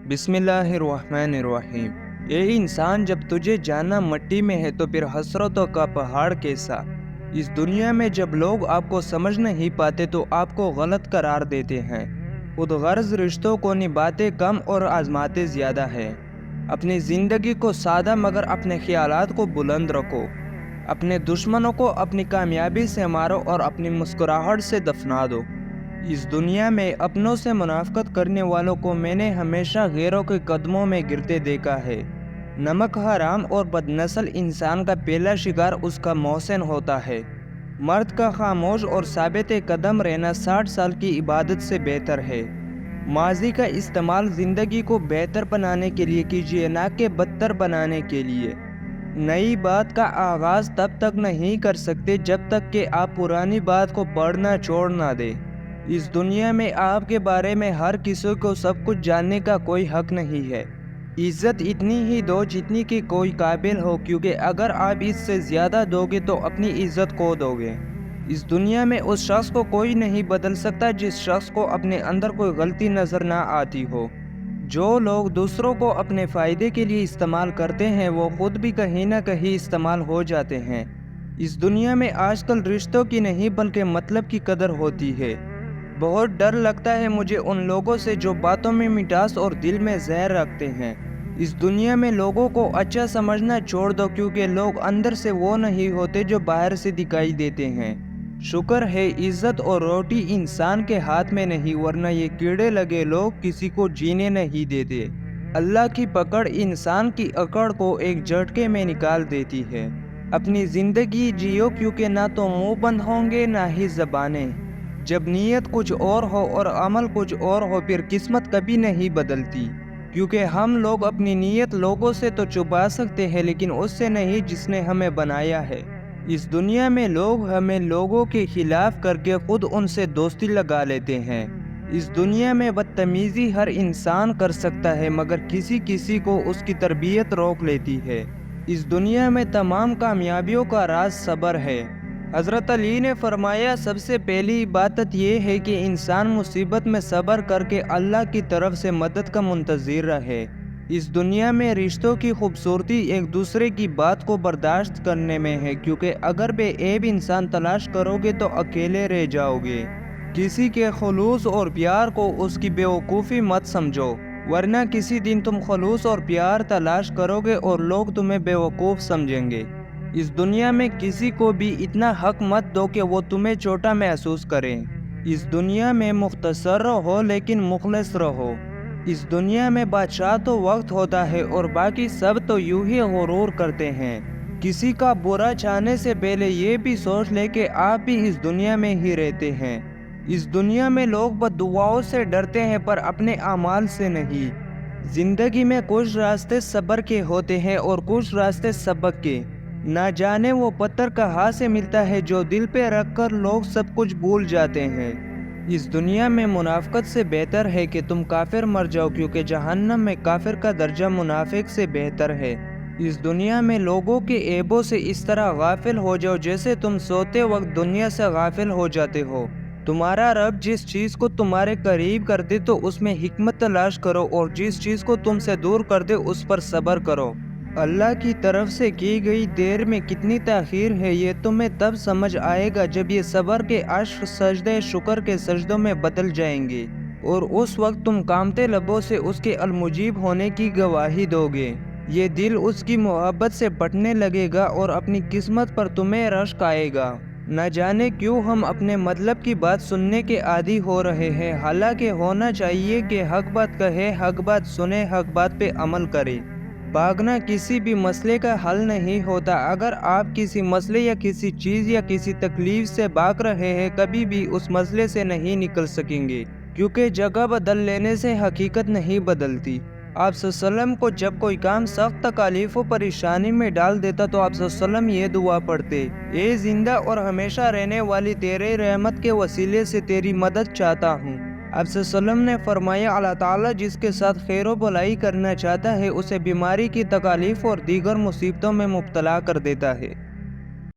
بسم اللہ الرحمن الرحیم۔ اے انسان، جب تجھے جانا مٹی میں ہے تو پھر حسرتوں کا پہاڑ کیسا۔ اس دنیا میں جب لوگ آپ کو سمجھ نہیں پاتے تو آپ کو غلط قرار دیتے ہیں۔ خود غرض رشتوں کو نبھاتے کم اور آزماتے زیادہ ہے۔ اپنی زندگی کو سادہ مگر اپنے خیالات کو بلند رکھو۔ اپنے دشمنوں کو اپنی کامیابی سے مارو اور اپنی مسکراہٹ سے دفنا دو۔ اس دنیا میں اپنوں سے منافقت کرنے والوں کو میں نے ہمیشہ غیروں کے قدموں میں گرتے دیکھا ہے۔ نمک حرام اور بدنسل انسان کا پہلا شکار اس کا محسن ہوتا ہے۔ مرد کا خاموش اور ثابت قدم رہنا 60 سال کی عبادت سے بہتر ہے۔ ماضی کا استعمال زندگی کو بہتر بنانے کے لیے کیجیے، نہ کہ بدتر بنانے کے لیے۔ نئی بات کا آغاز تب تک نہیں کر سکتے جب تک کہ آپ پرانی بات کو پڑھنا چھوڑ نہ دیں۔ اس دنیا میں آپ کے بارے میں ہر کسی کو سب کچھ جاننے کا کوئی حق نہیں ہے۔ عزت اتنی ہی دو جتنی کہ کوئی قابل ہو، کیونکہ اگر آپ اس سے زیادہ دو گے تو اپنی عزت کھو دو گے۔ اس دنیا میں اس شخص کو کوئی نہیں بدل سکتا جس شخص کو اپنے اندر کوئی غلطی نظر نہ آتی ہو۔ جو لوگ دوسروں کو اپنے فائدے کے لیے استعمال کرتے ہیں وہ خود بھی کہیں نہ کہیں استعمال ہو جاتے ہیں۔ اس دنیا میں آج کل رشتوں کی نہیں بلکہ مطلب کی قدر ہوتی ہے۔ بہت ڈر لگتا ہے مجھے ان لوگوں سے جو باتوں میں مٹاس اور دل میں زہر رکھتے ہیں۔ اس دنیا میں لوگوں کو اچھا سمجھنا چھوڑ دو، کیونکہ لوگ اندر سے وہ نہیں ہوتے جو باہر سے دکھائی دیتے ہیں۔ شکر ہے عزت اور روٹی انسان کے ہاتھ میں نہیں، ورنہ یہ کیڑے لگے لوگ کسی کو جینے نہیں دیتے۔ اللہ کی پکڑ انسان کی اکڑ کو ایک جھٹکے میں نکال دیتی ہے۔ اپنی زندگی جیو، کیونکہ نہ تو منہ بند ہوں گے نہ ہی زبانیں۔ جب نیت کچھ اور ہو اور عمل کچھ اور ہو پھر قسمت کبھی نہیں بدلتی، کیونکہ ہم لوگ اپنی نیت لوگوں سے تو چھپا سکتے ہیں لیکن اس سے نہیں جس نے ہمیں بنایا ہے۔ اس دنیا میں لوگ ہمیں لوگوں کے خلاف کر کے خود ان سے دوستی لگا لیتے ہیں۔ اس دنیا میں بدتمیزی ہر انسان کر سکتا ہے مگر کسی کسی کو اس کی تربیت روک لیتی ہے۔ اس دنیا میں تمام کامیابیوں کا راز صبر ہے۔ حضرت علی نے فرمایا، سب سے پہلی عبادت یہ ہے کہ انسان مصیبت میں صبر کر کے اللہ کی طرف سے مدد کا منتظر رہے۔ اس دنیا میں رشتوں کی خوبصورتی ایک دوسرے کی بات کو برداشت کرنے میں ہے، کیونکہ اگر بے عیب انسان تلاش کرو گے تو اکیلے رہ جاؤ گے۔ کسی کے خلوص اور پیار کو اس کی بیوقوفی مت سمجھو، ورنہ کسی دن تم خلوص اور پیار تلاش کرو گے اور لوگ تمہیں بیوقوف سمجھیں گے۔ اس دنیا میں کسی کو بھی اتنا حق مت دو کہ وہ تمہیں چھوٹا محسوس کریں۔ اس دنیا میں مختصر رہو لیکن مخلص رہو۔ اس دنیا میں بادشاہ تو وقت ہوتا ہے اور باقی سب تو یوں ہی غرور کرتے ہیں۔ کسی کا برا چاہنے سے پہلے یہ بھی سوچ لے کہ آپ بھی اس دنیا میں ہی رہتے ہیں۔ اس دنیا میں لوگ بد دعاؤں سے ڈرتے ہیں پر اپنے اعمال سے نہیں۔ زندگی میں کچھ راستے صبر کے ہوتے ہیں اور کچھ راستے سبق کے۔ نہ جانے وہ پتھر کہاں سے ملتا ہے جو دل پہ رکھ کر لوگ سب کچھ بھول جاتے ہیں۔ اس دنیا میں منافقت سے بہتر ہے کہ تم کافر مر جاؤ، کیونکہ جہنم میں کافر کا درجہ منافق سے بہتر ہے۔ اس دنیا میں لوگوں کے عیبوں سے اس طرح غافل ہو جاؤ جیسے تم سوتے وقت دنیا سے غافل ہو جاتے ہو۔ تمہارا رب جس چیز کو تمہارے قریب کر دے تو اس میں حکمت تلاش کرو، اور جس چیز کو تم سے دور کر دے اس پر صبر کرو۔ اللہ کی طرف سے کی گئی دیر میں کتنی تاخیر ہے یہ تمہیں تب سمجھ آئے گا جب یہ صبر کے اشک سجدے شکر کے سجدوں میں بدل جائیں گے، اور اس وقت تم کانپتے لبوں سے اس کے المجیب ہونے کی گواہی دو گے۔ یہ دل اس کی محبت سے پٹنے لگے گا اور اپنی قسمت پر تمہیں رشک آئے گا۔ نہ جانے کیوں ہم اپنے مطلب کی بات سننے کے عادی ہو رہے ہیں، حالانکہ ہونا چاہیے کہ حق بات کہے، حق بات سنے، حق بات پہ عمل کرے۔ بھاگنا کسی بھی مسئلے کا حل نہیں ہوتا۔ اگر آپ کسی مسئلے یا کسی چیز یا کسی تکلیف سے بھاگ رہے ہیں کبھی بھی اس مسئلے سے نہیں نکل سکیں گے، کیونکہ جگہ بدل لینے سے حقیقت نہیں بدلتی۔ آپ صلی اللہ علیہ وسلم کو جب کوئی کام سخت تکالیف و پریشانی میں ڈال دیتا تو آپ صلی اللہ علیہ وسلم یہ دعا پڑھتے، اے زندہ اور ہمیشہ رہنے والی تیرے رحمت کے وسیلے سے تیری مدد چاہتا ہوں۔ آپ صلی اللہ علیہ وسلم نے فرمایا، اللہ تعالیٰ جس کے ساتھ خیر و بھلائی کرنا چاہتا ہے اسے بیماری کی تکالیف اور دیگر مصیبتوں میں مبتلا کر دیتا ہے۔